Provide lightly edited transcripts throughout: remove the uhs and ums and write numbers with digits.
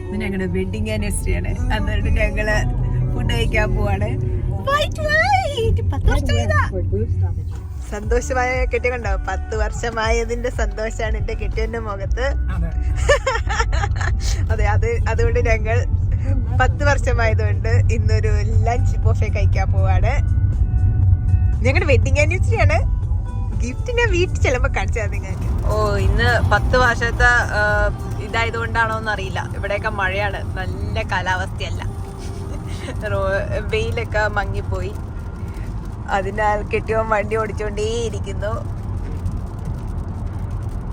ഇത് ഞങ്ങളുടെ wedding anniversary ആണ്. എന്നിട്ട് ഞങ്ങള് ഫുഡ് കഴിക്കാൻ പോവാണ്. സന്തോഷമായ കെട്ടിയ കണ്ടോ? 10 വർഷമായതിന്റെ സന്തോഷാണ് എന്റെ കെട്ടിയന്റെ മുഖത്ത്. അതെ, അതുകൊണ്ട് ഞങ്ങൾ 10 വർഷമായതുകൊണ്ട് ഇന്നൊരു ലഞ്ച് ബൊഫേ കഴിക്കാൻ പോവാണ്. ഞങ്ങളുടെ വെഡിങ് ആനിവേഴ്സറി ആണ്. ഗിഫ്റ്റ് ഞാൻ വീട്ടിൽ ചെല്ലുമ്പോ കാണിച്ചു തരാം നിങ്ങൾക്ക്. ഇന്ന് 10 വർഷത്തെ ഇതായതുകൊണ്ടാണോന്ന് അറിയില്ല, ഇവിടെയൊക്കെ മഴയാണ്, നല്ല കാലാവസ്ഥയല്ല, വെയിലൊക്കെ മങ്ങിപ്പോയി. അതിനാൽ കെട്ടിയവൻ വണ്ടി ഓടിച്ചോണ്ടേയിരിക്കുന്നു.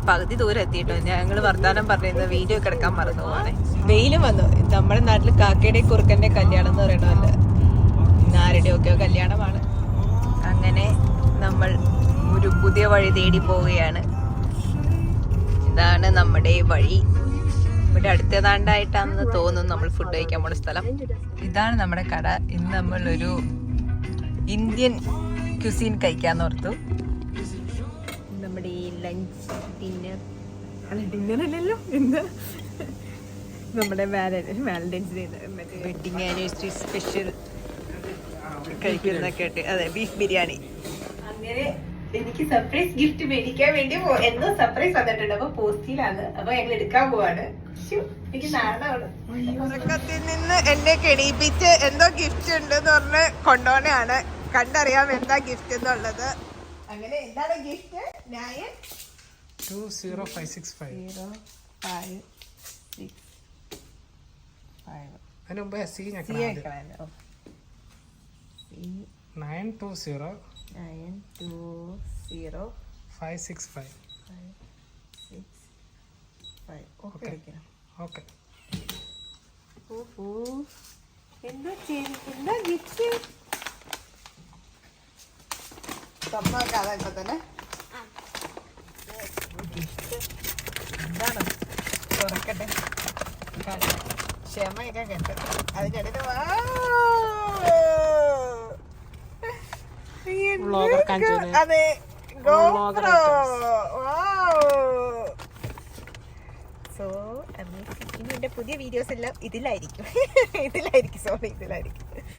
പകുതി ദൂരം എത്തിയിട്ടോ. ഞങ്ങള് വർത്താനം പറയുന്നത് വീഡിയോ ഒക്കെ എടുക്കാൻ മറന്നു പോവാണ്. വെയിലും വന്നു. നമ്മുടെ നാട്ടിൽ കാക്കയുടെ കുറുക്കന്റെ കല്യാണം എന്ന് പറയണമല്ലോ, ആരുടെയൊക്കെയോ കല്യാണമാണ്. അങ്ങനെ നമ്മൾ ഒരു പുതിയ വഴി തേടി പോവുകയാണ്. ഇതാണ് നമ്മുടെ വഴി. ഇവിടെ അടുത്തതാണ്ടായിട്ടാണെന്ന് തോന്നുന്നു നമ്മൾ ഫുഡ് കഴിക്കാൻ പോണ സ്ഥലം. ഇതാണ് നമ്മുടെ കട. ഇന്ന് നമ്മളൊരു ഇന്ത്യൻ ക്യുസീൻ കഴിക്കാന്നോർത്തു. നമ്മുടെ ഈ ലഞ്ച് ഡിന്നറല്ലല്ലോ, ഇന്ന് നമ്മുടെ വാലന്റൈൻസ് ഡേ മറ്റേ വെഡിങ് ആനിവേഴ്സറി സ്പെഷ്യൽ കഴിക്കുന്നൊക്കെ ആയിട്ട്. അതെ, ബീഫ് ബിരിയാണി. അങ്ങനെ എനിക്ക് സർപ്രൈസ് ഗിഫ്റ്റ് മേടിക്കാൻ വേണ്ടി എന്തോ സർപ്രൈസ് വന്നിട്ടുണ്ട്. അപ്പൊ പോസ്റ്റിലാണ്. അപ്പൊ ഞങ്ങൾ എടുക്കാൻ പോവാണ്. എനിക്ക് നാണമാണ്. ഉറക്കത്തിൽ നിന്ന് എന്നെ കെണിയിപ്പിച്ച് എന്തോ ഗിഫ്റ്റ് ഉണ്ടെന്ന് പറഞ്ഞ് കൊണ്ടുപോണയാണ്. കണ്ടറിയാം എന്താ ഗിഫ്റ്റ് എന്നുള്ളത്. അങ്ങനെ എന്താണ് ഗിഫ്റ്റ്? 20565. അതിന് മുമ്പ് സി ഞെക്കണം. 920 565. ഓക്കെ. എന്താ ഗിഫ്റ്റ്? തന്നെ എന്താണ്? തുറക്കട്ടെ. ക്ഷമയൊക്കെ കേട്ടോ. അതിനിടയിൽ അതെ, GoPro. സോ ഇനി എന്റെ പുതിയ വീഡിയോസ് എല്ലാം ഇതിലായിരിക്കും.